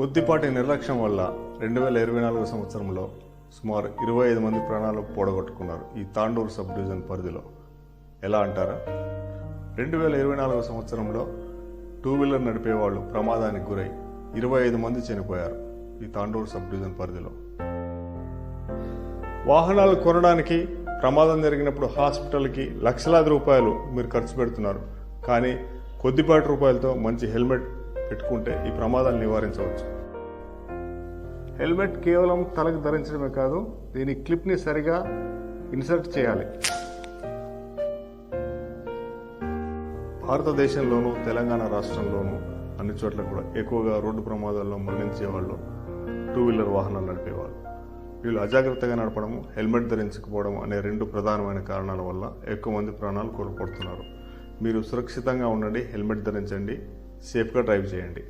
కొద్దిపాటి నిర్లక్ష్యం వల్ల 2024 సంవత్సరంలో సుమారు 25 మంది ప్రాణాలు పోడగొట్టుకున్నారు ఈ తాండూరు సబ్ డివిజన్ పరిధిలో. ఎలా అంటారా? 2024 సంవత్సరంలో టూ వీలర్ నడిపే వాళ్ళు ప్రమాదానికి గురై 25 మంది చనిపోయారు ఈ తాండూరు సబ్ డివిజన్ పరిధిలో. వాహనాలు కొనడానికి ప్రమాదం జరిగినప్పుడు హాస్పిటల్కి లక్షలాది రూపాయలు మీరు ఖర్చు పెడుతున్నారు. కానీ కొద్దిపాటి రూపాయలతో మంచి హెల్మెట్ పెట్టుకుంటే ఈ ప్రమాదాలు నివారించవచ్చు. హెల్మెట్ కేవలం తలకు ధరించడమే కాదు, దీని క్లిప్ని సరిగా ఇన్సర్ట్ చేయాలి. భారతదేశంలోనూ తెలంగాణ రాష్ట్రంలోనూ అన్ని చోట్ల కూడా ఎక్కువగా రోడ్డు ప్రమాదాల్లో మరణించే వాళ్ళు టూ వీలర్ వాహనాలు నడిపేవాళ్ళు. వీళ్ళు అజాగ్రత్తగా నడపడము, హెల్మెట్ ధరించకపోవడం అనే రెండు ప్రధానమైన కారణాల వల్ల ఎక్కువ మంది ప్రాణాలు కోల్పోతున్నారు. మీరు సురక్షితంగా ఉండండి, హెల్మెట్ ధరించండి, సేఫ్గా డ్రైవ్ చేయండి.